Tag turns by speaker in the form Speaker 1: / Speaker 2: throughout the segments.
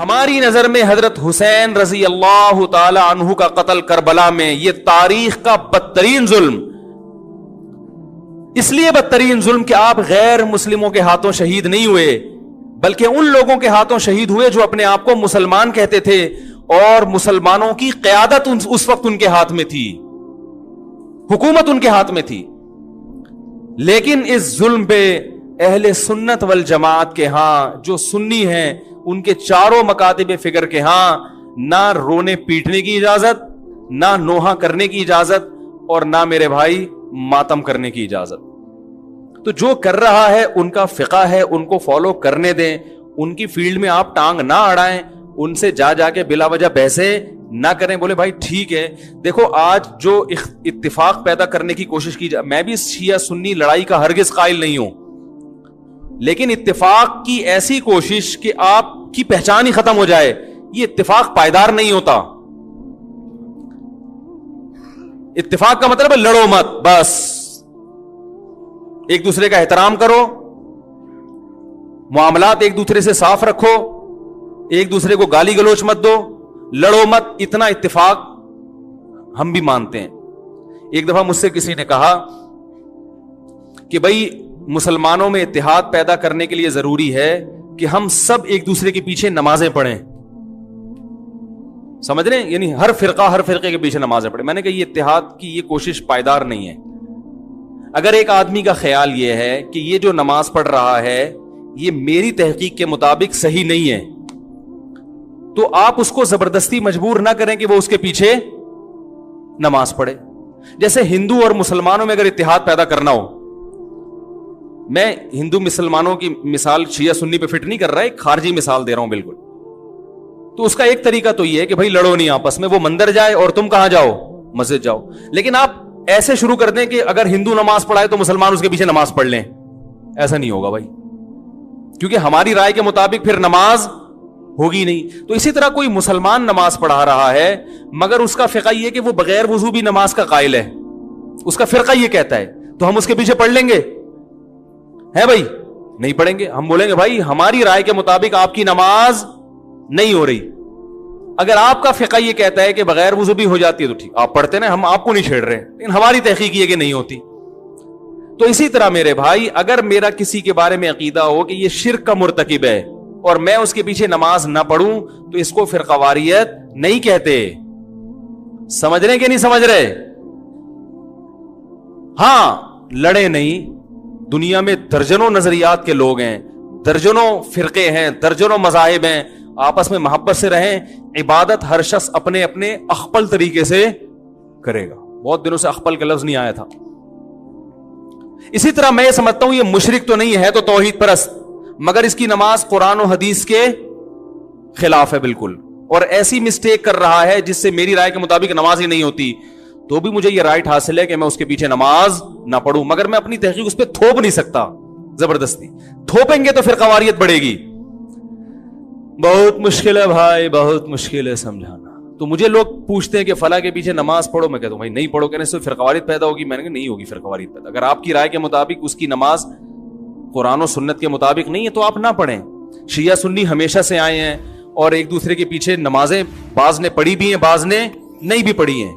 Speaker 1: ہماری نظر میں حضرت حسین رضی اللہ تعالی عنہ کا قتل کربلا میں یہ تاریخ کا بدترین ظلم، اس لیے بدترین ظلم کہ آپ غیر مسلموں کے ہاتھوں شہید نہیں ہوئے، بلکہ ان لوگوں کے ہاتھوں شہید ہوئے جو اپنے آپ کو مسلمان کہتے تھے، اور مسلمانوں کی قیادت اس وقت ان کے ہاتھ میں تھی، حکومت ان کے ہاتھ میں تھی۔ لیکن اس ظلم پہ اہل سنت والجماعت کے ہاں جو سنی ہیں، ان کے چاروں مکاتب فکر کے ہاں نہ رونے پیٹنے کی اجازت، نہ نوحہ کرنے کی اجازت، اور نہ میرے بھائی ماتم کرنے کی اجازت۔ تو جو کر رہا ہے ان کا فقہ ہے، ان کو فالو کرنے دیں، ان کی فیلڈ میں آپ ٹانگ نہ اڑائیں، ان سے جا کے بلا وجہ بحثیں نہ کریں، بولے بھائی ٹھیک ہے۔ دیکھو آج جو اتفاق پیدا کرنے کی کوشش کی جائے، میں بھی شیعہ سنی لڑائی کا ہرگز قائل نہیں ہوں، لیکن اتفاق کی ایسی کوشش کہ آپ کی پہچان ہی ختم ہو جائے، یہ اتفاق پائیدار نہیں ہوتا۔ اتفاق کا مطلب ہے لڑو مت، بس ایک دوسرے کا احترام کرو، معاملات ایک دوسرے سے صاف رکھو، ایک دوسرے کو گالی گلوچ مت دو، لڑو مت، اتنا اتفاق ہم بھی مانتے ہیں۔ ایک دفعہ مجھ سے کسی نے کہا کہ بھائی مسلمانوں میں اتحاد پیدا کرنے کے لیے ضروری ہے کہ ہم سب ایک دوسرے کے پیچھے نمازیں پڑھیں، سمجھ رہے ہیں؟ یعنی ہر فرقے کے پیچھے نمازیں پڑھیں۔ میں نے کہا یہ اتحاد کی یہ کوشش پائیدار نہیں ہے۔ اگر ایک آدمی کا خیال یہ ہے کہ یہ جو نماز پڑھ رہا ہے یہ میری تحقیق کے مطابق صحیح نہیں ہے، تو آپ اس کو زبردستی مجبور نہ کریں کہ وہ اس کے پیچھے نماز پڑھے۔ جیسے ہندو اور مسلمانوں میں اگر اتحاد پیدا کرنا ہو، میں ہندو مسلمانوں کی مثال شیعہ سنی پہ فٹ نہیں کر رہا، ایک خارجی مثال دے رہا ہوں بالکل، تو اس کا ایک طریقہ تو یہ ہے کہ بھائی لڑو نہیں آپس میں، وہ مندر جائے اور تم کہاں جاؤ؟ مسجد جاؤ۔ لیکن آپ ایسے شروع کر دیں کہ اگر ہندو نماز پڑھائے تو مسلمان اس کے پیچھے نماز پڑھ لیں، ایسا نہیں ہوگا بھائی، کیونکہ ہماری رائے کے مطابق پھر نماز ہوگی نہیں۔ تو اسی طرح کوئی مسلمان نماز پڑھا رہا ہے مگر اس کا فقہ یہ کہ وہ بغیر وضو بھی نماز کا قائل ہے، اس کا فرقہ یہ کہتا ہے، تو ہم اس کے پیچھے پڑھ لیں گے؟ ہے بھائی؟ نہیں پڑھیں گے۔ ہم بولیں گے بھائی ہماری رائے کے مطابق آپ کی نماز نہیں ہو رہی۔ اگر آپ کا فقہ یہ کہتا ہے کہ بغیر وضو بھی ہو جاتی ہے تو ٹھیک، آپ پڑھتے نا، ہم آپ کو نہیں چھیڑ رہے، لیکن ہماری تحقیق یہ کہ نہیں ہوتی۔ تو اسی طرح میرے بھائی اگر میرا کسی کے بارے میں عقیدہ ہو کہ یہ شرک کا مرتکب ہے اور میں اس کے پیچھے نماز نہ پڑھوں تو اس کو فرقہ واریت نہیں کہتے۔ سمجھ رہے کہ نہیں سمجھ رہے؟ ہاں لڑے نہیں، دنیا میں درجنوں نظریات کے لوگ ہیں، درجنوں فرقے ہیں، درجنوں مذاہب ہیں، آپس میں محبت سے رہیں۔ عبادت ہر شخص اپنے اپنے اخپل طریقے سے کرے گا۔ بہت دنوں سے اخپل کا لفظ نہیں آیا تھا۔ اسی طرح میں یہ سمجھتا ہوں یہ مشرک تو نہیں ہے، تو توحید پرست، مگر اس کی نماز قرآن و حدیث کے خلاف ہے بالکل، اور ایسی مسٹیک کر رہا ہے جس سے میری رائے کے مطابق نماز ہی نہیں ہوتی، تو بھی مجھے یہ رائٹ حاصل ہے کہ میں اس کے پیچھے نماز نہ پڑھوں، مگر میں اپنی تحقیق اس پہ تھوپ نہیں سکتا زبردستی۔ تھوپیں گے تو پھر قواریت بڑھے گی۔ بہت مشکل ہے بھائی، بہت مشکل ہے سمجھانا۔ تو مجھے لوگ پوچھتے ہیں کہ فلاں کے پیچھے نماز پڑھو، میں کہتا ہوں بھائی نہیں پڑھو، کہنے سے پھر قواریت پیدا ہوگی۔ میں نے کہا نہیں ہوگی پھر قواریت پیدا، اگر آپ کی رائے کے مطابق اس کی نماز قرآن و سنت کے مطابق نہیں ہے تو آپ نہ پڑھیں۔ شیعہ سنی ہمیشہ سے آئے ہیں اور ایک دوسرے کے پیچھے نمازیں بعض نے پڑھی بھی ہیں، بعض نے نہیں بھی پڑھی ہیں،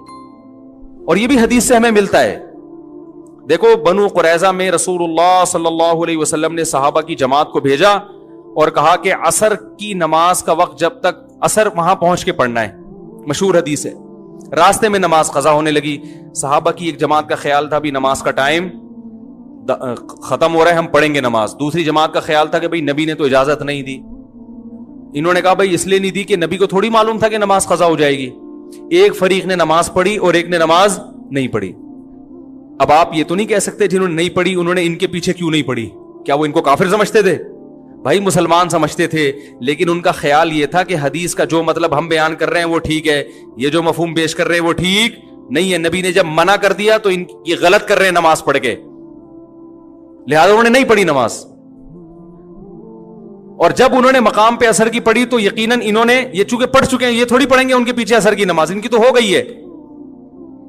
Speaker 1: اور یہ بھی حدیث سے ہمیں ملتا ہے۔ دیکھو بنو قریظہ میں رسول اللہ صلی اللہ علیہ وسلم نے صحابہ کی جماعت کو بھیجا اور کہا کہ عصر کی نماز کا وقت جب تک عصر وہاں پہنچ کے پڑھنا ہے، مشہور حدیث ہے۔ راستے میں نماز قضا ہونے لگی، صحابہ کی ایک جماعت کا خیال تھا بھی نماز کا ٹائم ختم ہو رہا ہے، ہم پڑھیں گے نماز۔ دوسری جماعت کا خیال تھا کہ بھئی نبی نے تو اجازت نہیں دی۔ انہوں نے کہا بھئی اس لیے نہیں دی کہ نبی کو تھوڑی معلوم تھا کہ نماز قضا ہو جائے گی۔ ایک فریق نے نماز پڑھی اور ایک نے نماز نہیں پڑھی۔ اب آپ یہ تو نہیں کہہ سکتے جنہوں نے نہیں پڑھی انہوں نے ان کے پیچھے کیوں نہیں پڑھی، کیا وہ ان کو کافر سمجھتے تھے؟ بھائی مسلمان سمجھتے تھے، لیکن ان کا خیال یہ تھا کہ حدیث کا جو مطلب ہم بیان کر رہے ہیں وہ ٹھیک ہے، یہ جو مفہوم پیش کر رہے ہیں وہ ٹھیک نہیں ہے۔ نبی نے جب منع کر دیا تو ان یہ غلط کر رہے ہیں نماز پڑھ کے، لہذا انہوں نے نہیں پڑھی نماز۔ اور جب انہوں نے مقام پہ اثر کی پڑھی تو یقیناً انہوں نے یہ چونکہ پڑھ چکے ہیں، یہ تھوڑی پڑھیں گے ان کے پیچھے اثر کی نماز، ان کی تو ہو گئی ہے۔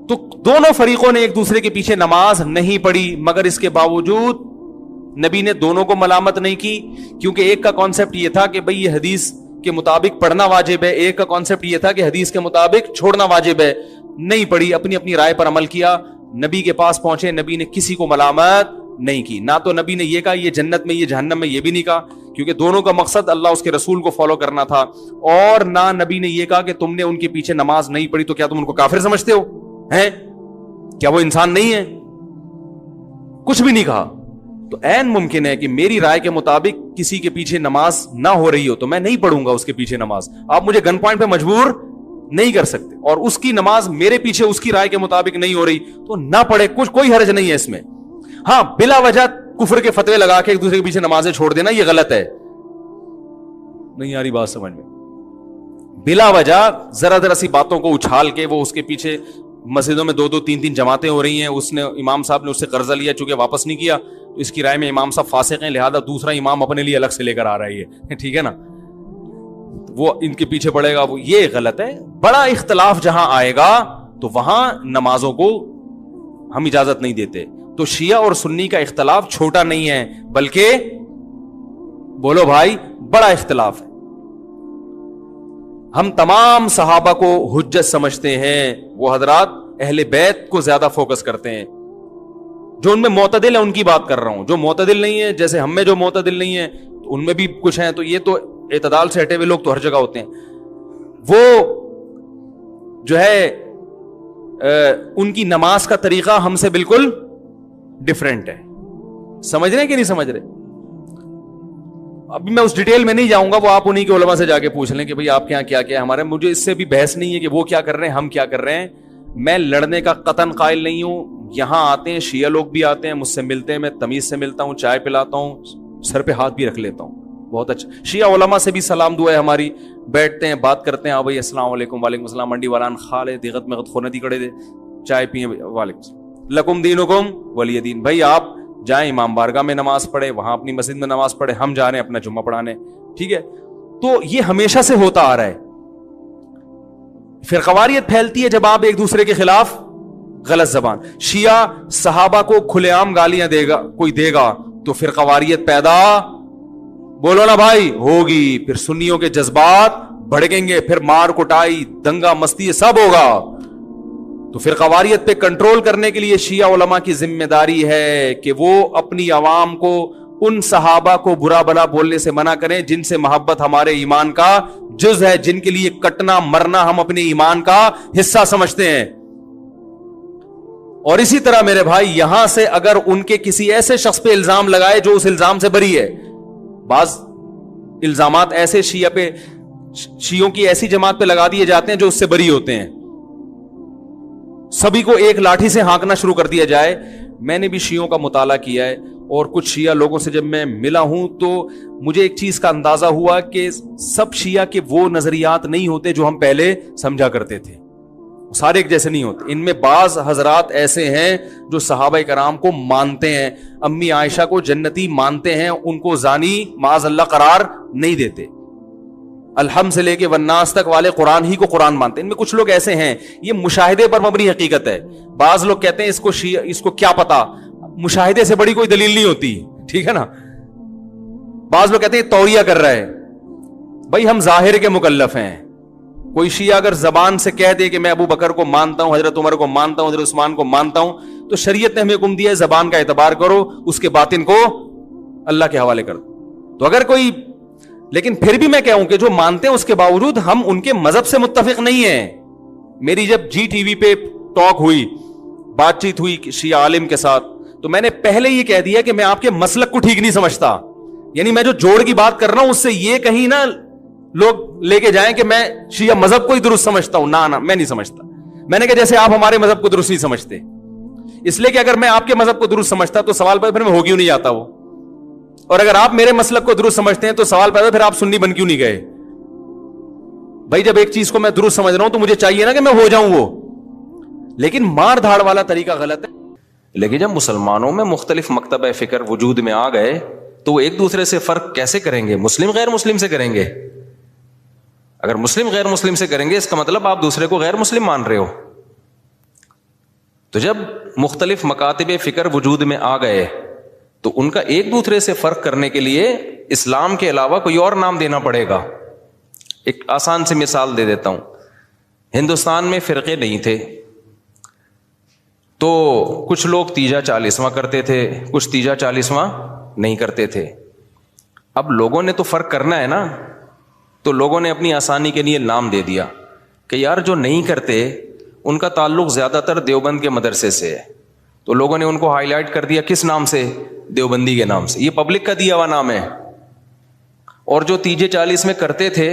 Speaker 1: تو دونوں فریقوں نے ایک دوسرے کے پیچھے نماز نہیں پڑھی، مگر اس کے باوجود نبی نے دونوں کو ملامت نہیں کی، کیونکہ ایک کا کانسیپٹ یہ تھا کہ بھئی یہ حدیث کے مطابق پڑھنا واجب ہے، ایک کا کانسیپٹ یہ تھا کہ حدیث کے مطابق چھوڑنا واجب ہے. نہیں پڑھی، اپنی اپنی رائے پر عمل کیا. نبی کے پاس پہنچے، نبی نے کسی کو ملامت نہیں کی. نہ تو نبی نے یہ کہا یہ جنت میں یہ جہنم میں، یہ بھی نہیں کہا، کیونکہ دونوں کا مقصد اللہ اس کے رسول کو فالو کرنا تھا. اور نہ نبی نے یہ کہا کہ تم نے ان کے پیچھے نماز نہیں پڑھی تو کیا تم ان کو کافر سمجھتے ہو ہیں؟ کیا وہ انسان نہیں ہے؟ کچھ بھی نہیں کہا. تو عین ممکن ہے کہ میری رائے کے مطابق کسی کے پیچھے نماز نہ ہو رہی ہو تو میں نہیں پڑھوں گا اس کے پیچھے نماز. آپ مجھے گن پوائنٹ پہ مجبور نہیں کر سکتے. اور اس کی نماز میرے پیچھے اس کی رائے کے مطابق نہیں ہو رہی تو نہ پڑھے، کچھ کوئی حرج نہیں ہے اس میں. ہاں، بلا وجہ کفر کے فتوے لگا کے ایک دوسرے کے پیچھے نمازیں چھوڑ دینا یہ غلط ہے. نہیں آ رہی بات سمجھ میں؟ بلا وجہ ذرا ذرا سی باتوں کو اچھال کے وہ اس کے پیچھے مسجدوں میں 2-2-3 جماعتیں ہو رہی ہیں، اس نے امام صاحب نے اس سے قرضہ لیا چونکہ واپس نہیں کیا تو اس کی رائے میں امام صاحب فاسق ہیں، لہذا دوسرا امام اپنے لیے الگ سے لے کر آ رہا ہے، ٹھیک ہے نا، وہ ان کے پیچھے پڑے گا. وہ یہ غلط ہے. بڑا اختلاف جہاں آئے گا تو وہاں نمازوں کو ہم اجازت نہیں دیتے. تو شیعہ اور سنی کا اختلاف چھوٹا نہیں ہے بلکہ بولو بھائی بڑا اختلاف ہے. ہم تمام صحابہ کو حجت سمجھتے ہیں، وہ حضرات اہل بیت کو زیادہ فوکس کرتے ہیں. جو ان میں معتدل ہے ان کی بات کر رہا ہوں، جو معتدل نہیں ہے جیسے ہم میں جو معتدل نہیں ہے تو ان میں بھی کچھ ہیں، تو یہ تو اعتدال سے ہٹے ہوئے لوگ تو ہر جگہ ہوتے ہیں. وہ جو ہے ان کی نماز کا طریقہ ہم سے بالکل ڈفرینٹ ہے. سمجھ رہے ہیں کہ نہیں سمجھ رہے؟ ابھی میں اس ڈیٹیل میں نہیں جاؤں گا، وہ آپ انہی کے علماء سے جا کے پوچھ لیں کہ بھئی آپ کے یہاں کیا کیا ہے. ہمارے مجھے اس سے بھی بحث نہیں ہے کہ وہ کیا کر رہے ہیں ہم کیا کر رہے ہیں. میں لڑنے کا قطن قائل نہیں ہوں. یہاں آتے ہیں شیعہ لوگ بھی آتے ہیں، مجھ سے ملتے ہیں، میں تمیز سے ملتا ہوں، چائے پلاتا ہوں، سر پہ ہاتھ بھی رکھ لیتا ہوں. بہت اچھا. شیعہ علماء سے بھی سلام دعا ہے ہماری، بیٹھتے ہیں بات کرتے ہیں. بھائی السلام علیکم. وعلیکم السلام. منڈی والان خالے دیغت میں خوندی کڑے دے چائے پیئے. وعلیکم السلام. لکم دینکم ولی دین. بھائی آپ جائیں امام بارگاہ میں نماز پڑھے، وہاں اپنی مسجد میں نماز پڑھے، ہم جا رہے ہیں اپنا جمعہ پڑھانے، ٹھیک ہے. تو یہ ہمیشہ سے ہوتا آ رہا ہے. فرقواریت پھیلتی ہے جب آپ ایک دوسرے کے خلاف غلط زبان. شیعہ صحابہ کو کھلے عام گالیاں دے گا، کوئی دے گا تو فرقواریت پیدا بولو نا بھائی ہوگی. پھر سنیوں کے جذبات بھڑکیں گے، پھر مار کٹائی دنگا مستی سب ہوگا. تو فرقواریت پہ کنٹرول کرنے کے لیے شیعہ علماء کی ذمہ داری ہے کہ وہ اپنی عوام کو ان صحابہ کو برا بلا بولنے سے منع کریں جن سے محبت ہمارے ایمان کا جز ہے، جن کے لیے کٹنا مرنا ہم اپنے ایمان کا حصہ سمجھتے ہیں. اور اسی طرح میرے بھائی یہاں سے اگر ان کے کسی ایسے شخص پہ الزام لگائے جو اس الزام سے بری ہے، بعض الزامات ایسے شیعوں کی ایسی جماعت پہ لگا دیے جاتے ہیں جو اس سے بری ہوتے ہیں، سبھی کو ایک لاٹھی سے ہانکنا شروع کر دیا جائے. میں نے بھی شیعوں کا مطالعہ کیا ہے اور کچھ شیعہ لوگوں سے جب میں ملا ہوں تو مجھے ایک چیز کا اندازہ ہوا کہ سب شیعہ کے وہ نظریات نہیں ہوتے جو ہم پہلے سمجھا کرتے تھے، سارے ایک جیسے نہیں ہوتے. ان میں بعض حضرات ایسے ہیں جو صحابہ کرام کو مانتے ہیں، امی عائشہ کو جنتی مانتے ہیں، ان کو زانی معاذ اللہ قرار نہیں دیتے. الحمد سے لے کے والناس تک والے قرآن ہی کو قرآن مانتے ہیں. ان میں کچھ لوگ ایسے ہیں، یہ مشاہدے پر مبنی حقیقت ہے. بعض لوگ کہتے ہیں اس کو کیا پتا، مشاہدے سے بڑی کوئی دلیل نہیں ہوتی، ٹھیک ہے نا. بعض لوگ کہتے ہیں توریہ کر رہا ہے. بھائی ہم ظاہر کے مکلف ہیں. کوئی شیعہ اگر زبان سے کہہ دے کہ میں ابو بکر کو مانتا ہوں، حضرت عمر کو مانتا ہوں، حضرت عثمان کو مانتا ہوں، تو شریعت نے ہمیں حکم دیا ہے زبان کا اعتبار کرو، اس کے باطن کو اللہ کے حوالے کر دو. تو اگر کوئی، لیکن پھر بھی میں کہوں کہ جو مانتے ہیں اس کے باوجود ہم ان کے مذہب سے متفق نہیں ہیں. میری جب جی ٹی وی پہ ٹاک ہوئی، بات چیت ہوئی شیعہ عالم کے ساتھ، تو میں نے پہلے یہ کہہ دیا کہ میں آپ کے مسلک کو ٹھیک نہیں سمجھتا. یعنی میں جو جوڑ کی بات کر رہا ہوں اس سے یہ کہیں نہ لوگ لے کے جائیں کہ میں شیعہ مذہب کو ہی درست سمجھتا ہوں. نہ میں نہیں سمجھتا. میں نے کہا جیسے آپ ہمارے مذہب کو درست نہیں سمجھتے، اس لیے کہ اگر میں آپ کے مذہب کو درست سمجھتا تو سوال پھر میں ہو کیوں نہیں جاتا وہ، اور اگر آپ میرے مسلک کو درست سمجھتے ہیں تو سوال پیدا پھر آپ سنی بن کیوں نہیں گئے. بھائی جب ایک چیز کو میں درست سمجھ رہا ہوں تو مجھے چاہیے نا کہ میں ہو جاؤں وہ. لیکن مار دھاڑ والا طریقہ غلط ہے. لیکن جب مسلمانوں میں مختلف مکتبہ فکر وجود میں آ گئے تو وہ ایک دوسرے سے فرق کیسے کریں گے؟ مسلم غیر مسلم سے کریں گے. اگر مسلم غیر مسلم سے کریں گے اس کا مطلب آپ دوسرے کو غیر مسلم مان رہے ہو. تو جب مختلف مکاتب فکر وجود میں آ گئے تو ان کا ایک دوسرے سے فرق کرنے کے لیے اسلام کے علاوہ کوئی اور نام دینا پڑے گا. ایک آسان سی مثال دے دیتا ہوں. ہندوستان میں فرقے نہیں تھے تو کچھ لوگ تیجا چالیسواں کرتے تھے, کچھ تیجا چالیسواں نہیں کرتے تھے. اب لوگوں نے تو فرق کرنا ہے نا, تو لوگوں نے اپنی آسانی کے لیے نام دے دیا کہ یار جو نہیں کرتے ان کا تعلق زیادہ تر دیوبند کے مدرسے سے ہے, تو لوگوں نے ان کو ہائی لائٹ کر دیا کس نام سے؟ دیوبندی کے نام سے. یہ پبلک کا دیا ہوا نام ہے. اور جو تیجے 40 میں کرتے تھے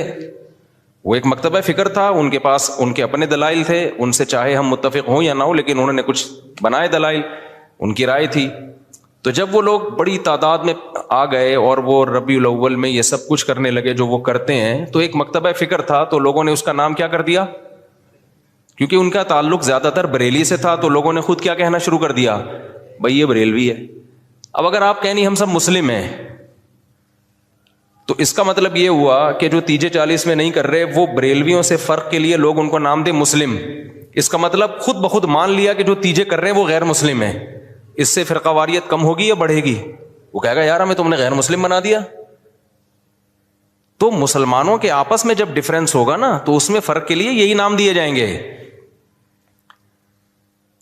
Speaker 1: وہ ایک مکتبہ فکر تھا, ان کے پاس ان کے اپنے دلائل تھے, ان سے چاہے ہم متفق ہوں یا نہ ہوں لیکن انہوں نے کچھ بنائے دلائل, ان کی رائے تھی. تو جب وہ لوگ بڑی تعداد میں آ گئے اور وہ ربیع الاول میں یہ سب کچھ کرنے لگے جو وہ کرتے ہیں, تو ایک مکتبہ فکر تھا تو لوگوں نے اس کا نام کیا کر دیا؟ کیونکہ ان کا تعلق زیادہ تر بریلی سے تھا تو لوگوں نے خود کیا کہنا شروع کر دیا؟ بھائی یہ بریلوی ہے. اب اگر آپ کہیں نہیں ہم سب مسلم ہیں تو اس کا مطلب یہ ہوا کہ جو تیجے 40 میں نہیں کر رہے وہ بریلویوں سے فرق کے لیے لوگ ان کو نام دے مسلم. اس کا مطلب خود بخود مان لیا کہ جو تیجے کر رہے ہیں وہ غیر مسلم ہیں. اس سے فرقہ واریت کم ہوگی یا بڑھے گی؟ وہ کہے گا یار ہمیں تم نے غیر مسلم بنا دیا. تو مسلمانوں کے آپس میں جب ڈفرینس ہوگا نا تو اس میں فرق کے لیے یہی نام دیے جائیں گے.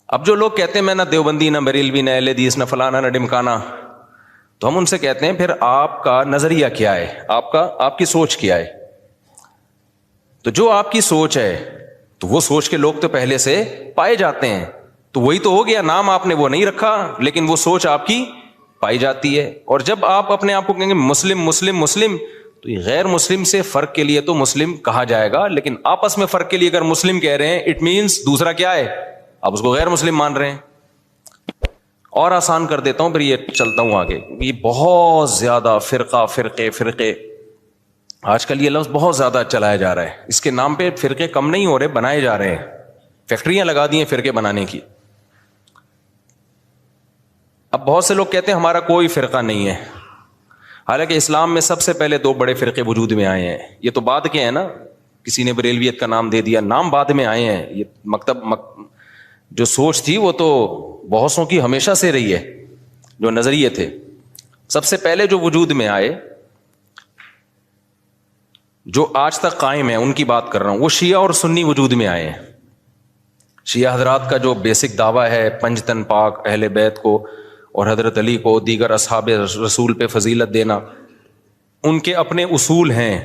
Speaker 1: اب جو لوگ کہتے ہیں میں نہ دیوبندی نہ بریلوی نہ اہل حدیث نہ فلانا نہ ڈمکانا, تو ہم ان سے کہتے ہیں پھر آپ کا نظریہ کیا ہے, آپ کی سوچ کیا ہے؟ تو جو آپ کی سوچ ہے تو وہ سوچ کے لوگ تو پہلے سے پائے جاتے ہیں, تو وہی تو ہو گیا. نام آپ نے وہ نہیں رکھا لیکن وہ سوچ آپ کی پائی جاتی ہے. اور جب آپ اپنے آپ کو کہیں گے مسلم مسلم مسلم, تو یہ غیر مسلم سے فرق کے لیے تو مسلم کہا جائے گا, لیکن آپس میں فرق کے لیے اگر مسلم کہہ رہے ہیں اٹ مینس دوسرا کیا ہے, آپ اس کو غیر مسلم مان رہے ہیں. اور آسان کر دیتا ہوں پھر یہ چلتا ہوں آگے. یہ بہت زیادہ فرقے آج کل یہ لفظ بہت زیادہ چلایا جا رہا ہے. اس کے نام پہ فرقے کم نہیں ہو رہے, بنائے جا رہے ہیں. فیکٹریاں لگا دی ہیں فرقے بنانے کی. اب بہت سے لوگ کہتے ہیں ہمارا کوئی فرقہ نہیں ہے, حالانکہ اسلام میں سب سے پہلے 2 بڑے فرقے وجود میں آئے ہیں. یہ تو بعد کے ہیں نا, کسی نے بریلویت کا نام دے دیا, نام بعد میں آئے ہیں. یہ جو سوچ تھی وہ تو بہتوں کی ہمیشہ سے رہی ہے, جو نظریے تھے سب سے پہلے جو وجود میں آئے, جو آج تک قائم ہے ان کی بات کر رہا ہوں. وہ شیعہ اور سنی وجود میں آئے ہیں. شیعہ حضرات کا جو بیسک دعویٰ ہے پنج تن پاک, اہل بیت کو اور حضرت علی کو دیگر اصحاب رسول پہ فضیلت دینا, ان کے اپنے اصول ہیں,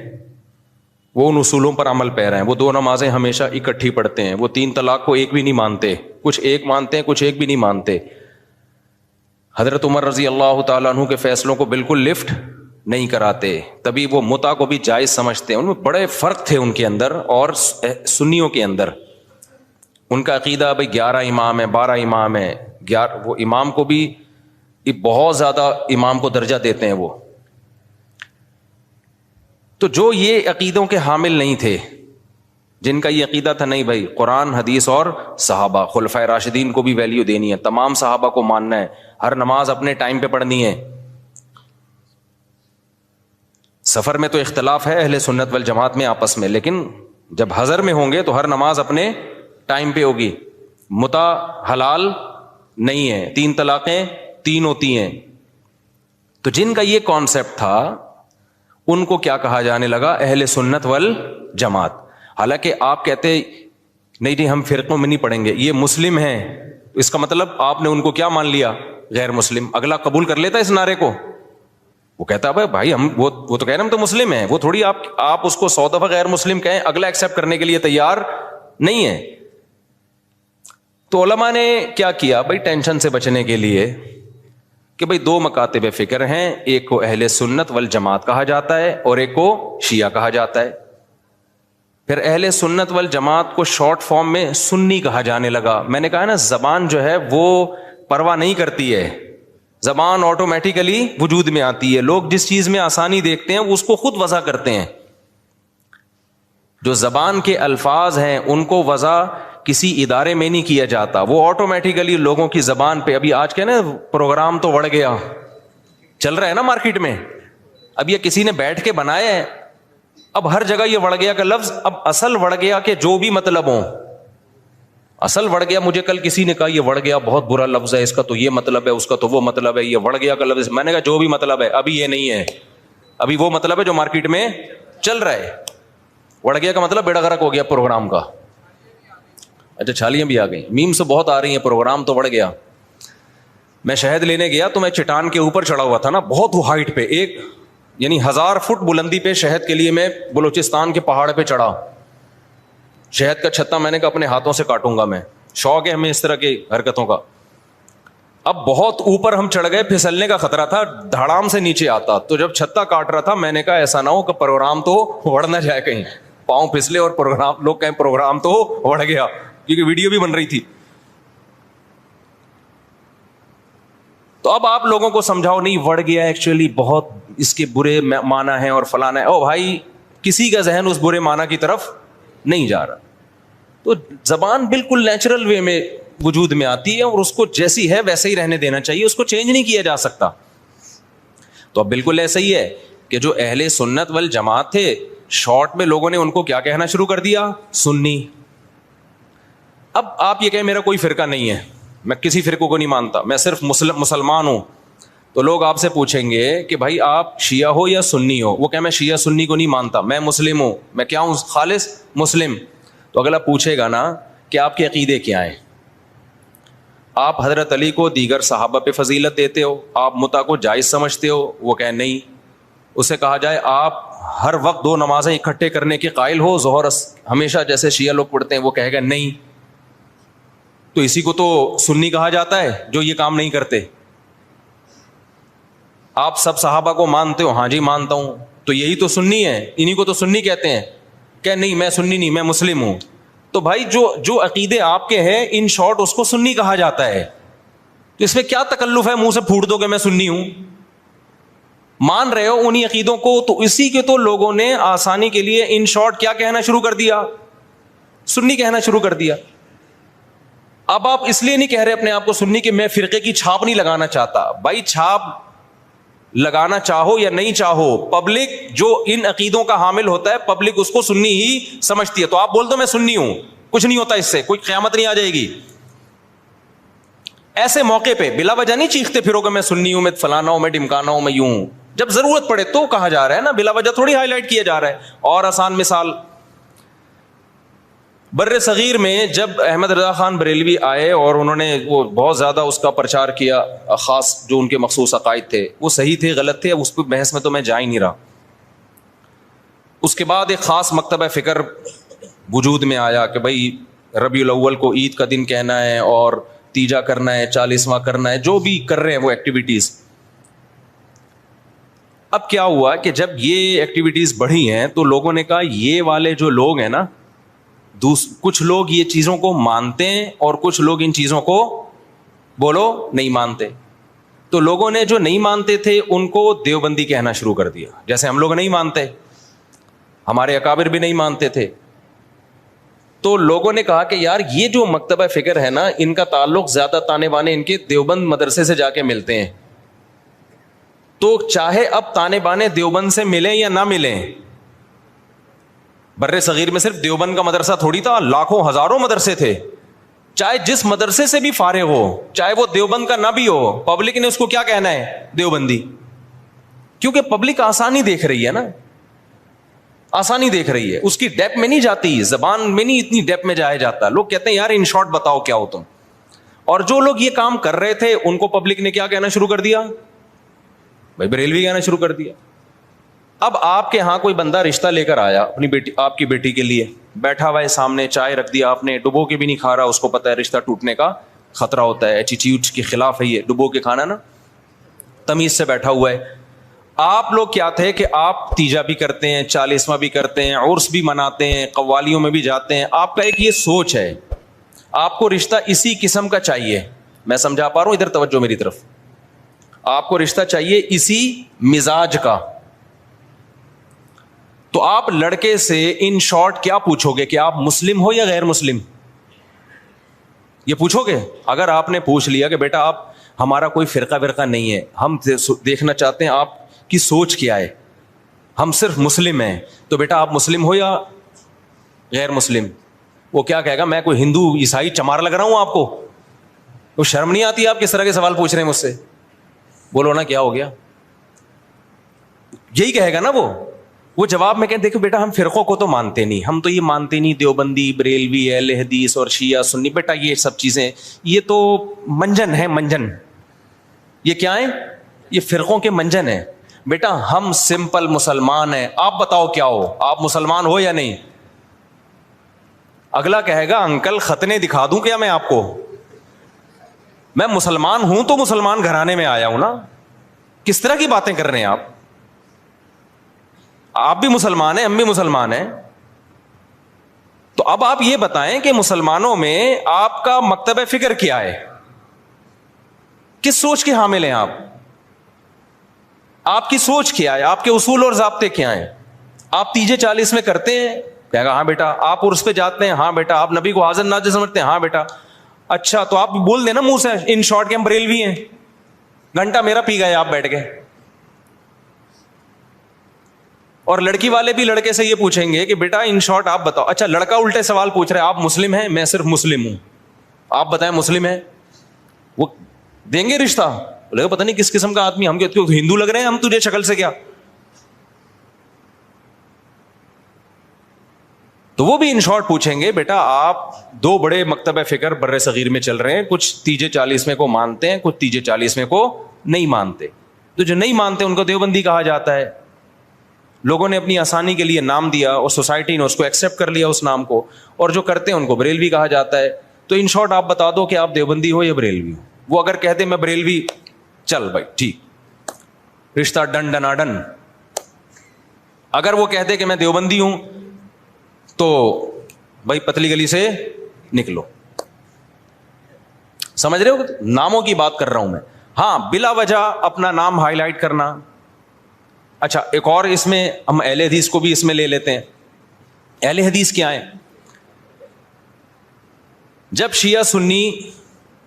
Speaker 1: وہ ان اصولوں پر عمل پیرا ہیں. وہ 2 نمازیں ہمیشہ اکٹھی پڑھتے ہیں. وہ 3 طلاق کو ایک بھی نہیں مانتے, کچھ ایک مانتے ہیں کچھ ایک بھی نہیں مانتے. حضرت عمر رضی اللہ تعالیٰ عنہ کے فیصلوں کو بالکل لفٹ نہیں کراتے, تبھی وہ متع کو بھی جائز سمجھتے ہیں. ان میں بڑے فرق تھے ان کے اندر اور سنیوں کے اندر. ان کا عقیدہ بھائی 11 امام ہے 12 امام ہے, وہ امام کو بھی بہت زیادہ امام کو درجہ دیتے ہیں وہ. تو جو یہ عقیدوں کے حامل نہیں تھے, جن کا یہ عقیدہ تھا نہیں بھائی قرآن حدیث اور صحابہ خلفائے راشدین کو بھی ویلیو دینی ہے, تمام صحابہ کو ماننا ہے, ہر نماز اپنے ٹائم پہ پڑھنی ہے. سفر میں تو اختلاف ہے اہل سنت والجماعت میں آپس میں, لیکن جب حضر میں ہوں گے تو ہر نماز اپنے ٹائم پہ ہوگی. متع حلال نہیں ہے, 3 طلاقیں 3 ہوتی ہیں. تو جن کا یہ کانسیپٹ تھا ان کو کیا کہا جانے لگا؟ اہل سنت والجماعت. حالانکہ آپ کہتے نہیں جی ہم فرقوں میں نہیں پڑھیں گے, یہ مسلم ہیں, اس کا مطلب آپ نے ان کو کیا مان لیا؟ غیر مسلم. اگلا قبول کر لیتا اس نعرے کو؟ وہ کہتا ہے بھائی ہم وہ تو کہہ رہے ہیں ہم تو مسلم ہیں. وہ تھوڑی آپ اس کو 100 دفعہ غیر مسلم کہیں, اگلا ایکسیپٹ کرنے کے لیے تیار نہیں ہے. تو علماء نے کیا کیا بھائی ٹینشن سے بچنے کے لیے کہ بھائی 2 مکاتب فکر ہیں, ایک کو اہل سنت والجماعت کہا جاتا ہے اور ایک کو شیعہ کہا جاتا ہے. پھر اہل سنت والجماعت کو شارٹ فارم میں سنی کہا جانے لگا. میں نے کہا نا زبان جو ہے وہ پرواہ نہیں کرتی ہے, زبان آٹومیٹیکلی وجود میں آتی ہے. لوگ جس چیز میں آسانی دیکھتے ہیں اس کو خود وضع کرتے ہیں. جو زبان کے الفاظ ہیں ان کو وضع کسی ادارے میں نہیں کیا جاتا, وہ آٹومیٹیکلی لوگوں کی زبان پہ. ابھی آج کے نا پروگرام تو بڑھ گیا, چل رہا ہے نا مارکیٹ میں, اب یہ کسی نے بیٹھ کے بنایا ہے, اب ہر جگہ یہ وڑ گیا کا لفظ. اب اصل وڑ گیا کہ جو بھی مطلب ہو, اصل وڑ گیا. مجھے کل کسی نے کہا یہ وڑ گیا بہت برا لفظ ہے, اس کا تو یہ مطلب ہے, اس کا تو وہ مطلب ہے, یہ وڑ گیا کا لفظ. میں نے کہا جو بھی مطلب ہے ابھی یہ نہیں ہے, ابھی وہ مطلب ہے جو مارکیٹ میں چل رہا ہے. اڑ گیا کا مطلب بیڑا غرق ہو گیا پروگرام کا. اچھا چھالیاں بھی آ گئی, میم سے بہت آ رہی ہیں, پروگرام تو بڑھ گیا. میں شہد لینے گیا تو میں چٹان کے اوپر چڑھا ہوا تھا نا, بہت ہائٹ پہ, ایک یعنی 1000 فٹ بلندی پہ شہد کے لیے میں بلوچستان کے پہاڑ پہ چڑھا. شہد کا چھتا میں نے کہا اپنے ہاتھوں سے کاٹوں گا میں, شوق ہے ہمیں اس طرح کی حرکتوں کا. اب بہت اوپر ہم چڑھ گئے, پھسلنے کا خطرہ تھا, دھڑام سے نیچے آتا. تو جب چھتا کاٹ رہا تھا میں نے کہا ایسا نہ ہو کہ پروگرام تو اڑ نہ جائے کہیں, پاؤں پھسلے اور پروگرام لوگ کہیں پروگرام تو اڑ گیا, کیونکہ ویڈیو بھی بن رہی تھی. تو اب آپ لوگوں کو سمجھاؤ نہیں بڑھ گیا, ایکچولی بہت اس کے برے معنی ہیں اور فلانا ہے. او بھائی کسی کا ذہن اس برے معنی کی طرف نہیں جا رہا. تو زبان بالکل نیچرل وے میں وجود میں آتی ہے اور اس کو جیسی ہے ویسے ہی رہنے دینا چاہیے, اس کو چینج نہیں کیا جا سکتا. تو اب بالکل ایسا ہی ہے کہ جو اہل سنت والجماعت تھے, شارٹ میں لوگوں نے ان کو کیا کہنا شروع کر دیا, سنی. اب آپ یہ کہیں میرا کوئی فرقہ نہیں ہے, میں کسی فرقوں کو نہیں مانتا, میں صرف مسلمان ہوں, تو لوگ آپ سے پوچھیں گے کہ بھائی آپ شیعہ ہو یا سنی ہو. وہ کہ میں شیعہ سنی کو نہیں مانتا, میں مسلم ہوں. میں کیا ہوں, خالص مسلم. تو اگلا پوچھے گا نا کہ آپ کے عقیدے کیا ہیں, آپ حضرت علی کو دیگر صحابہ پہ فضیلت دیتے ہو, آپ متع کو جائز سمجھتے ہو. وہ کہ نہیں. اسے کہا جائے آپ ہر وقت 2 نمازیں اکٹھے کرنے کے قائل ہو, ظہر ہمیشہ جیسے شیعہ لوگ پڑھتے ہیں. وہ کہے گا نہیں. تو اسی کو تو سنی کہا جاتا ہے جو یہ کام نہیں کرتے. آپ سب صحابہ کو مانتے ہو, ہاں جی مانتا ہوں. تو یہی تو سنی ہے, انہی کو تو سنی کہتے ہیں. کہ نہیں میں سنی نہیں, میں مسلم ہوں. تو بھائی جو عقیدے آپ کے ہیں ان شارٹ اس کو سنی کہا جاتا ہے. تو اس میں کیا تکلف ہے منہ سے پھوٹ دو کہ میں سنی ہوں, مان رہے ہو انہی عقیدوں کو. تو اسی کے تو لوگوں نے آسانی کے لیے ان شارٹ کیا کہنا شروع کر دیا, سنی کہنا شروع کر دیا. اب آپ اس لیے نہیں کہہ رہے اپنے آپ کو سنی کہ میں فرقے کی چھاپ نہیں لگانا چاہتا. بھائی چھاپ لگانا چاہو یا نہیں چاہو, پبلک جو ان عقیدوں کا حامل ہوتا ہے پبلک اس کو سنی ہی سمجھتی ہے. تو آپ بول دو میں سنی ہوں, کچھ نہیں ہوتا اس سے, کوئی قیامت نہیں آ جائے گی. ایسے موقع پہ بلا وجہ نہیں چیختے پھرو کہ میں سنی ہوں, میں فلانا ہوں, میں ڈمکانا ہوں, میں یوں ہوں. جب ضرورت پڑے تو کہا جا رہا ہے نا, بلا وجہ تھوڑی ہائی لائٹ کیا جا رہا ہے. اور آسان مثال, بر صغیر میں جب احمد رضا خان بریلوی آئے اور انہوں نے وہ بہت زیادہ اس کا پرچار کیا, خاص جو ان کے مخصوص عقائد تھے وہ صحیح تھے غلط تھے, اس پہ بحث میں تو میں جا ہی نہیں رہا. اس کے بعد ایک خاص مکتبہ فکر وجود میں آیا کہ بھائی ربیع الاول کو عید کا دن کہنا ہے اور تیجا کرنا ہے, 40واں کرنا ہے, جو بھی کر رہے ہیں وہ ایکٹیویٹیز. اب کیا ہوا کہ جب یہ ایکٹیویٹیز بڑھی ہیں تو لوگوں نے کہا یہ والے جو لوگ ہیں نا, کچھ لوگ یہ چیزوں کو مانتے ہیں اور کچھ لوگ ان چیزوں کو بولو نہیں مانتے. تو لوگوں نے جو نہیں مانتے تھے ان کو دیوبندی کہنا شروع کر دیا, جیسے ہم لوگ نہیں مانتے, ہمارے اکابر بھی نہیں مانتے تھے. تو لوگوں نے کہا کہ یار یہ جو مکتبہ فکر ہے نا, ان کا تعلق زیادہ تانے بانے ان کے دیوبند مدرسے سے جا کے ملتے ہیں. تو چاہے اب تانے بانے دیوبند سے ملیں یا نہ ملیں, بر صغیر میں صرف دیوبند کا مدرسہ تھوڑی تھا, لاکھوں ہزاروں مدرسے تھے. چاہے جس مدرسے سے بھی فارغ ہو, چاہے وہ دیوبند کا نہ بھی ہو, پبلک نے اس کو کیا کہنا ہے, دیوبندی. کیونکہ پبلک آسانی دیکھ رہی ہے نا, آسانی دیکھ رہی ہے, اس کی ڈیپ میں نہیں جاتی, زبان میں نہیں اتنی ڈیپ میں جایا جاتا. لوگ کہتے ہیں یار ان شارٹ بتاؤ کیا ہو تم. اور جو لوگ یہ کام کر رہے تھے ان کو پبلک نے کیا کہنا شروع کر دیا, بھائی بریلوی کہنا شروع کر دیا. اب آپ کے ہاں کوئی بندہ رشتہ لے کر آیا اپنی بیٹی, آپ کی بیٹی کے لیے, بیٹھا ہوا ہے سامنے, چائے رکھ دیا آپ نے, ڈبو کے بھی نہیں کھا رہا, اس کو پتا ہے رشتہ ٹوٹنے کا خطرہ ہوتا ہے, ایٹیٹیوڈ کے خلاف ہے یہ ڈبو کے کھانا نا, تمیز سے بیٹھا ہوا ہے. آپ لوگ کیا تھے کہ آپ تیجا بھی کرتے ہیں, 40واں بھی کرتے ہیں, عرس بھی مناتے ہیں, قوالیوں میں بھی جاتے ہیں. آپ کا ایک یہ سوچ ہے, آپ کو رشتہ اسی قسم کا چاہیے. میں سمجھا پا رہا ہوں, ادھر توجہ میری طرف. آپ کو رشتہ چاہیے اسی مزاج کا. تو آپ لڑکے سے ان شارٹ کیا پوچھو گے کہ آپ مسلم ہو یا غیر مسلم, یہ پوچھو گے. اگر آپ نے پوچھ لیا کہ بیٹا آپ ہمارا کوئی فرقہ نہیں ہے, ہم دیکھنا چاہتے ہیں آپ کی سوچ کیا ہے, ہم صرف مسلم ہیں, تو بیٹا آپ مسلم ہو یا غیر مسلم. وہ کیا کہے گا, میں کوئی ہندو عیسائی چمار لگ رہا ہوں آپ کو, وہ شرم نہیں آتی آپ کس طرح کے سوال پوچھ رہے ہیں مجھ سے. بولو نا کیا ہو گیا, یہی کہے گا نا وہ. وہ جواب میں کہتے دیکھو بیٹا ہم فرقوں کو تو مانتے نہیں, ہم تو یہ مانتے نہیں دیوبندی, بریلوی, اہل حدیث اور شیعہ سنی. بیٹا یہ سب چیزیں یہ تو منجن ہے, منجن. یہ کیا ہے؟ یہ فرقوں کے منجن ہیں. بیٹا ہم سمپل مسلمان ہیں, آپ بتاؤ کیا ہو, آپ مسلمان ہو یا نہیں؟ اگلا کہے گا انکل ختنے دکھا دوں کیا میں آپ کو؟ میں مسلمان ہوں تو مسلمان گھرانے میں آیا ہوں نا. کس طرح کی باتیں کر رہے ہیں آپ؟ آپ بھی مسلمان ہیں, ہم بھی مسلمان ہیں. تو اب آپ یہ بتائیں کہ مسلمانوں میں آپ کا مکتب فکر کیا ہے, کس سوچ کے حامل ہیں آپ کی سوچ کیا ہے, آپ کے اصول اور ضابطے کیا ہیں؟ آپ تیجے 40 میں کرتے ہیں؟ کہے گا ہاں بیٹا. آپ عرس پہ جاتے ہیں؟ ہاں بیٹا. آپ نبی کو حاضر ناظر سمجھتے ہیں؟ ہاں بیٹا. اچھا تو آپ بول دینا منہ سے ان شارٹ کے ہم بریلوی ہیں. گھنٹہ میرا پی گئے آپ بیٹھ کے. اور لڑکی والے بھی لڑکے سے یہ پوچھیں گے کہ بیٹا ان شارٹ آپ بتاؤ. اچھا لڑکا الٹے سوال پوچھ رہے آپ مسلم ہیں؟ میں صرف مسلم ہوں, آپ بتائیں مسلم ہیں. وہ دیں گے رشتہ؟ بولے گا پتہ نہیں کس قسم کا آدمی, ہم کہتے ہندو لگ رہے ہیں ہم تجھے شکل سے کیا. تو وہ بھی ان شارٹ پوچھیں گے بیٹا آپ دو بڑے مکتب فکر بر صغیر میں چل رہے ہیں, کچھ تیجے 40 میں کو مانتے ہیں, کچھ تیجے 40 میں کو نہیں مانتے. تو جو نہیں مانتے ان کو دیوبندی کہا جاتا ہے. لوگوں نے اپنی آسانی کے لیے نام دیا اور سوسائٹی نے اس کو ایکسیپٹ کر لیا اس نام کو, اور جو کرتے ہیں ان کو بریلوی کہا جاتا ہے. تو ان شارٹ آپ بتا دو کہ آپ دیوبندی ہو یا بریلوی ہو. وہ اگر کہتے میں بریلوی, چل بھائی ٹھیک, رشتہ ڈن ڈنا ڈن. اگر وہ کہتے کہ میں دیوبندی ہوں تو بھائی پتلی گلی سے نکلو. سمجھ رہے ہو؟ ناموں کی بات کر رہا ہوں میں. ہاں بلا وجہ اپنا نام ہائی لائٹ کرنا. اچھا ایک اور اس میں ہم اہل حدیث کو بھی اس میں لے لیتے ہیں. اہل حدیث کیا ہے؟ جب شیعہ سنی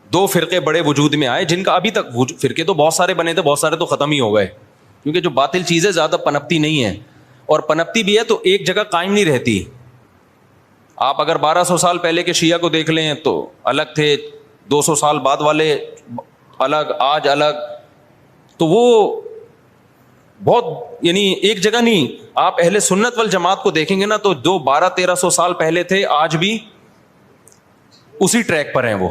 Speaker 1: دو فرقے بڑے وجود میں آئے, جن کا ابھی تک فرقے تو بہت سارے بنے تھے, بہت سارے تو ختم ہی ہو گئے, کیونکہ جو باطل چیزیں زیادہ پنپتی نہیں ہے, اور پنپتی بھی ہے تو ایک جگہ قائم نہیں رہتی. آپ اگر 1200 سال پہلے کے شیعہ کو دیکھ لیں تو الگ تھے, 200 سال بعد والے الگ, آج الگ. تو وہ بہت یعنی ایک جگہ نہیں. آپ اہل سنت والجماعت کو دیکھیں گے نا تو جو 1200-1300 سال پہلے تھے آج بھی اسی ٹریک پر ہیں وہ.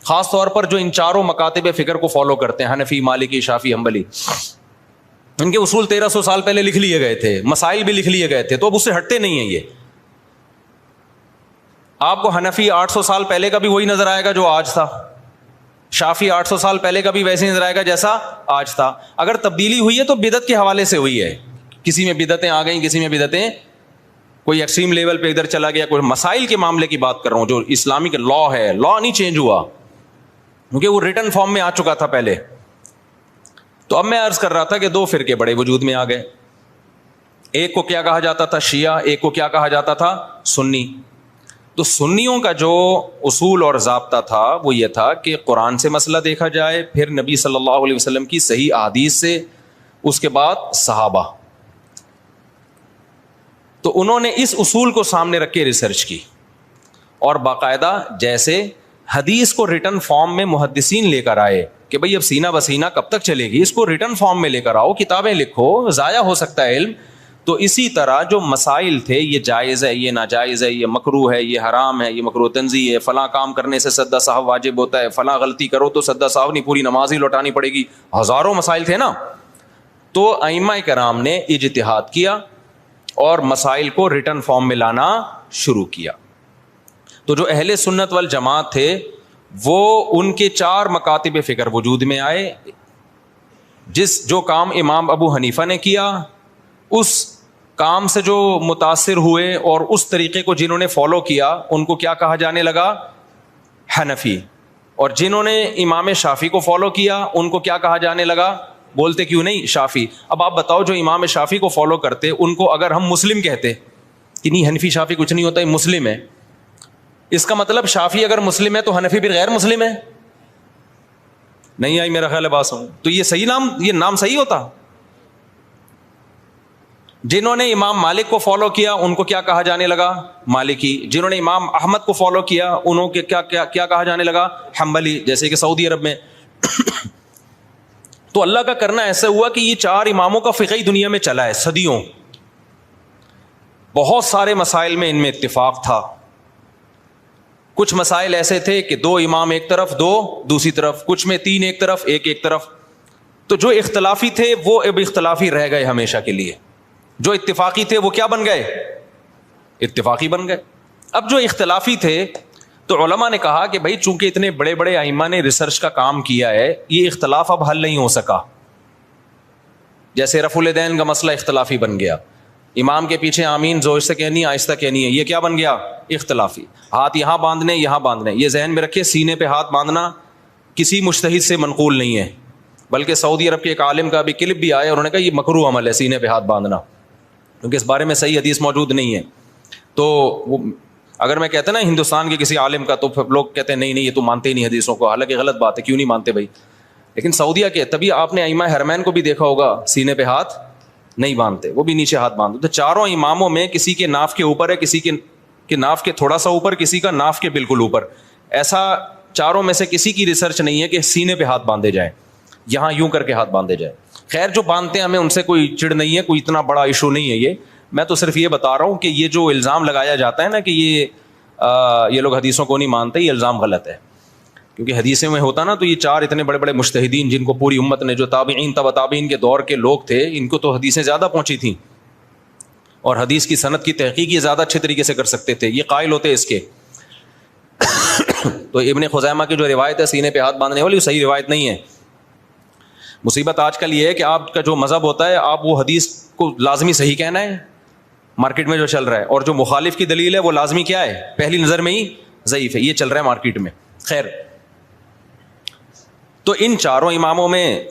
Speaker 1: خاص طور پر جو ان چاروں مکاتب فکر کو فالو کرتے ہیں, حنفی, مالکی, شافعی, حنبلی, ان کے اصول 1300 سال پہلے لکھ لیے گئے تھے, مسائل بھی لکھ لیے گئے تھے, تو اب اس سے ہٹتے نہیں ہیں یہ. آپ کو حنفی 800 سال پہلے کا بھی وہی نظر آئے گا جو آج تھا, شافعی 800 سال پہلے کا بھی ویسے نظر آئے گا جیسا آج تھا. اگر تبدیلی ہوئی ہے تو بدعت کے حوالے سے ہوئی ہے, کسی میں بدعتیں آ گئیں, کسی میں بدعتیں, کوئی ایکسٹریم لیول پہ ادھر چلا گیا, کوئی مسائل کے معاملے کی بات کر رہا ہوں. جو اسلامک لا ہے, لا نہیں چینج ہوا کیونکہ وہ ریٹن فارم میں آ چکا تھا پہلے. تو اب میں عرض کر رہا تھا کہ دو فرقے بڑے وجود میں آ گئے. ایک کو کیا کہا جاتا تھا؟ شیعہ. ایک کو کیا کہا جاتا تھا؟ سنی. تو سنیوں کا جو اصول اور ضابطہ تھا وہ یہ تھا کہ قرآن سے مسئلہ دیکھا جائے, پھر نبی صلی اللہ علیہ وسلم کی صحیح احادیث سے, اس کے بعد صحابہ. تو انہوں نے اس اصول کو سامنے رکھ کے ریسرچ کی, اور باقاعدہ جیسے حدیث کو ریٹن فارم میں محدثین لے کر آئے کہ بھئی اب سینہ بسینہ کب تک چلے گی, اس کو ریٹن فارم میں لے کر آؤ, کتابیں لکھو, ضائع ہو سکتا ہے علم. تو اسی طرح جو مسائل تھے, یہ جائز ہے, یہ ناجائز ہے, یہ مکروہ ہے, یہ حرام ہے, یہ مکروہ تنزیہ ہے, فلاں کام کرنے سے سدا صاحب واجب ہوتا ہے, فلاں غلطی کرو تو سدا صاحب نہیں, پوری نماز ہی لوٹانی پڑے گی, ہزاروں مسائل تھے نا. تو ائمہ کرام نے اجتہاد کیا اور مسائل کو ریٹن فارم میں لانا شروع کیا. تو جو اہل سنت والجماعت تھے وہ ان کے 4 مکاتب فکر وجود میں آئے. جو کام امام ابو حنیفہ نے کیا, اس کام سے جو متاثر ہوئے اور اس طریقے کو جنہوں نے فالو کیا ان کو کیا کہا جانے لگا؟ حنفی. اور جنہوں نے امام شافعی کو فالو کیا ان کو کیا کہا جانے لگا؟ بولتے کیوں نہیں؟ شافعی. اب آپ بتاؤ جو امام شافعی کو فالو کرتے ان کو اگر ہم مسلم کہتے کہ نہیں حنفی شافعی کچھ نہیں ہوتا, یہ مسلم ہے, اس کا مطلب شافعی اگر مسلم ہے تو حنفی بھی غیر مسلم ہے؟ نہیں آئی میرا خیال ہے بات سمجھ. تو یہ صحیح نام, یہ نام صحیح ہوتا؟ جنہوں نے امام مالک کو فالو کیا ان کو کیا کہا جانے لگا؟ مالکی. جنہوں نے امام احمد کو فالو کیا انہوں کے کیا کہا جانے لگا؟ حنبلی, جیسے کہ سعودی عرب میں. تو اللہ کا کرنا ایسا ہوا کہ یہ 4 اماموں کا فقہ دنیا میں چلا ہے صدیوں. بہت سارے مسائل میں ان میں اتفاق تھا. کچھ مسائل ایسے تھے کہ 2 امام ایک طرف 2 دوسری طرف, کچھ میں 3 ایک طرف 1 ایک طرف. تو جو اختلافی تھے وہ اب اختلافی رہ گئے ہمیشہ کے لیے, جو اتفاقی تھے وہ کیا بن گئے؟ اتفاقی بن گئے. اب جو اختلافی تھے تو علماء نے کہا کہ بھائی چونکہ اتنے بڑے بڑے ائمہ نے ریسرچ کا کام کیا ہے, یہ اختلاف اب حل نہیں ہو سکا. جیسے رفع الیدین کا مسئلہ اختلافی بن گیا, امام کے پیچھے آمین زور سے کہنی ہے آہستہ کہنی ہے, یہ کیا بن گیا؟ اختلافی. ہاتھ یہاں باندھنے یہاں باندھنے, یہ ذہن میں رکھے سینے پہ ہاتھ باندھنا کسی مجتہد سے منقول نہیں ہے, بلکہ سعودی عرب کے ایک عالم کا بھی کلپ بھی آیا, انہوں نے کہا یہ مکروہ عمل ہے سینے پہ ہاتھ باندھنا, کیونکہ اس بارے میں صحیح حدیث موجود نہیں ہے. تو وہ اگر میں کہتا نا ہندوستان کے کسی عالم کا, تو پھر لوگ کہتے ہیں نہیں یہ تو مانتے ہی نہیں حدیثوں کو, حالانکہ غلط بات ہے, کیوں نہیں مانتے بھائی. لیکن سعودیہ کے, تبھی آپ نے ائمہ حرمین کو بھی دیکھا ہوگا سینے پہ ہاتھ نہیں باندھتے, وہ بھی نیچے ہاتھ باندھتے. تو چاروں اماموں میں کسی کے ناف کے اوپر ہے, کسی کے ناف کے تھوڑا سا اوپر, کسی کا ناف کے بالکل اوپر. ایسا چاروں میں سے کسی کی ریسرچ نہیں ہے کہ سینے پہ ہاتھ باندھے جائیں, یہاں یوں کر کے ہاتھ باندھے جائیں. خیر جو باندھتے ہیں ہمیں ان سے کوئی چڑ نہیں ہے, کوئی اتنا بڑا ایشو نہیں ہے یہ. میں تو صرف یہ بتا رہا ہوں کہ یہ جو الزام لگایا جاتا ہے نا کہ یہ لوگ حدیثوں کو نہیں مانتے, یہ الزام غلط ہے. کیونکہ حدیثیں میں ہوتا نا تو یہ 4 اتنے بڑے بڑے مجتہدین جن کو پوری امت نے, جو تابعین تبع تابعین کے دور کے لوگ تھے, ان کو تو حدیثیں زیادہ پہنچی تھیں اور حدیث کی سند کی تحقیق یہ زیادہ اچھے طریقے سے کر سکتے تھے, یہ قائل ہوتے اس کے. تو ابن خزیمہ کی جو روایت ہے سینے پہ ہاتھ باندھنے والی, وہ صحیح روایت نہیں ہے. مصیبت آج کل یہ ہے کہ آپ کا جو مذہب ہوتا ہے آپ وہ حدیث کو لازمی صحیح کہنا ہے مارکیٹ میں جو چل رہا ہے, اور جو مخالف کی دلیل ہے وہ لازمی کیا ہے, پہلی نظر میں ہی ضعیف ہے. یہ چل رہا ہے مارکیٹ میں. خیر, تو ان چاروں اماموں میں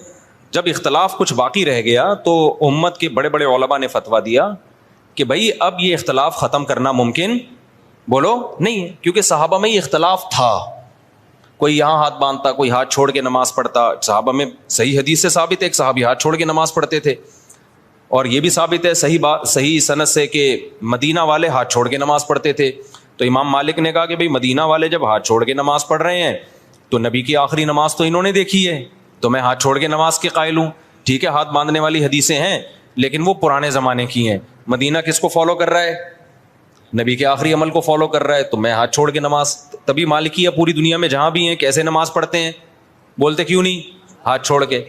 Speaker 1: جب اختلاف کچھ باقی رہ گیا تو امت کے بڑے بڑے علماء نے فتویٰ دیا کہ بھائی اب یہ اختلاف ختم کرنا ممکن بولو نہیں ہے, کیونکہ صحابہ میں یہ اختلاف تھا. کوئی یہاں ہاتھ باندھتا, کوئی ہاتھ چھوڑ کے نماز پڑھتا. صحابہ میں صحیح حدیث سے ثابت ہے ایک صحابی ہاتھ چھوڑ کے نماز پڑھتے تھے, اور یہ بھی ثابت ہے صحیح سند سے کہ مدینہ والے ہاتھ چھوڑ کے نماز پڑھتے تھے. تو امام مالک نے کہا کہ بھائی مدینہ والے جب ہاتھ چھوڑ کے نماز پڑھ رہے ہیں تو نبی کی آخری نماز تو انہوں نے دیکھی ہے, تو میں ہاتھ چھوڑ کے نماز کے قائل ہوں. ٹھیک ہے, ہاتھ باندھنے والی حدیثیں ہیں لیکن وہ پرانے زمانے کی ہیں. مدینہ کس کو فالو کر رہا ہے؟ نبی کے آخری عمل کو فالو کر رہا ہے, تو میں ہاتھ چھوڑ کے نماز. تبھی مالکیہ پوری دنیا میں جہاں بھی ہیں کیسے نماز پڑھتے ہیں, بولتے کیوں نہیں ہاتھ چھوڑ کے.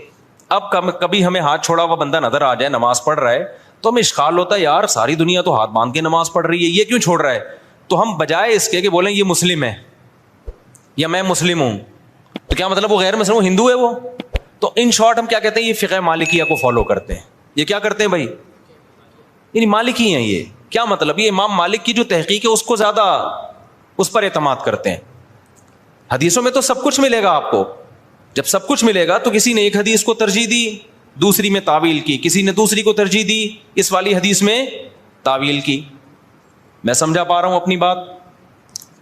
Speaker 1: اب کبھی ہمیں ہاتھ چھوڑا ہوا بندہ نظر آ جائے نماز پڑھ رہا ہے تو ہمیں اشکال ہوتا ہے یار ساری دنیا تو ہاتھ باندھ کے نماز پڑھ رہی ہے, یہ کیوں چھوڑ رہا ہے. تو ہم بجائے اس کے کہ بولیں یہ مسلم ہے یا میں مسلم ہوں, تو کیا مطلب وہ غیر مسلم, وہ ہندو ہے وہ. تو ان شارٹ ہم کیا کہتے ہیں, یہ فقہ مالکیہ کو فالو کرتے ہیں. یہ کیا کرتے ہیں بھائی, یعنی مالکی ہیں. یہ کیا مطلب, یہ امام مالک کی جو تحقیق ہے اس کو زیادہ اس پر اعتماد کرتے ہیں. حدیثوں میں تو سب کچھ ملے گا آپ کو, جب سب کچھ ملے گا تو کسی نے ایک حدیث کو ترجیح دی دوسری میں تعویل کی, کسی نے دوسری کو ترجیح دی اس والی حدیث میں تعویل کی. میں سمجھا پا رہا ہوں اپنی بات.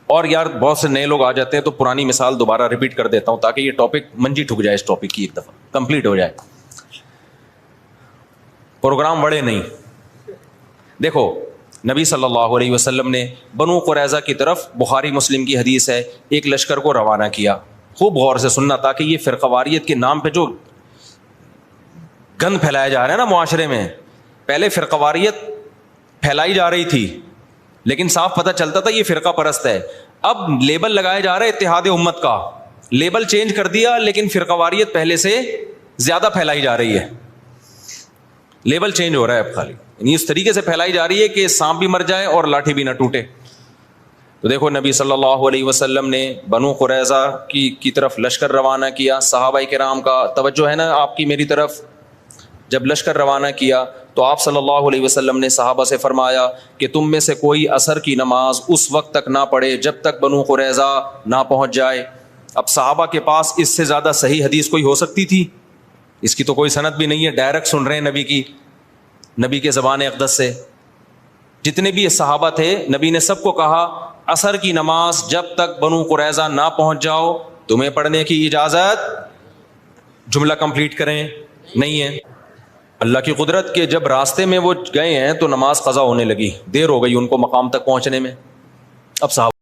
Speaker 1: اور یار بہت سے نئے لوگ آ جاتے ہیں تو پرانی مثال دوبارہ ریپیٹ کر دیتا ہوں تاکہ یہ ٹاپک منجی ٹھک جائے, اس ٹاپک کی ایک دفعہ کمپلیٹ ہو جائے. پروگرام بڑے نہیں. دیکھو نبی صلی اللہ علیہ وسلم نے بنو قریظہ کی طرف, بخاری مسلم کی حدیث ہے, ایک لشکر کو روانہ کیا. خوب غور سے سننا تاکہ یہ فرقواریت کے نام پہ جو گند پھیلایا جا رہا ہے نا معاشرے میں, پہلے فرقواریت پھیلائی جا رہی تھی لیکن صاف پتہ چلتا تھا یہ فرقہ پرست ہے. اب لیبل لگایا جا رہا ہے اتحاد امت کا, لیبل چینج کر دیا لیکن فرقواریت پہلے سے زیادہ پھیلائی جا رہی ہے. لیبل چینج ہو رہا ہے اب خالی, یعنی اس طریقے سے پھیلائی جا رہی ہے کہ سانپ بھی مر جائے اور لاٹھی بھی نہ ٹوٹے. تو دیکھو نبی صلی اللہ علیہ وسلم نے بنو قریظہ کی طرف لشکر روانہ کیا. صحابہ کرام کا توجہ ہے نا آپ کی میری طرف. جب لشکر روانہ کیا تو آپ صلی اللہ علیہ وسلم نے صحابہ سے فرمایا کہ تم میں سے کوئی عصر کی نماز اس وقت تک نہ پڑھے جب تک بنو قریظہ نہ پہنچ جائے. اب صحابہ کے پاس اس سے زیادہ صحیح حدیث کوئی ہو سکتی تھی؟ اس کی تو کوئی سند بھی نہیں ہے, ڈائریکٹ سن رہے ہیں نبی کے زبان اقدس سے. جتنے بھی صحابہ تھے نبی نے سب کو کہا عصر کی نماز جب تک بنو قریظہ نہ پہنچ جاؤ تمہیں پڑھنے کی اجازت. جملہ کمپلیٹ کریں نہیں ہے. اللہ کی قدرت کے جب راستے میں وہ گئے ہیں تو نماز قضا ہونے لگی, دیر ہو گئی ان کو مقام تک پہنچنے میں. اب صحابہ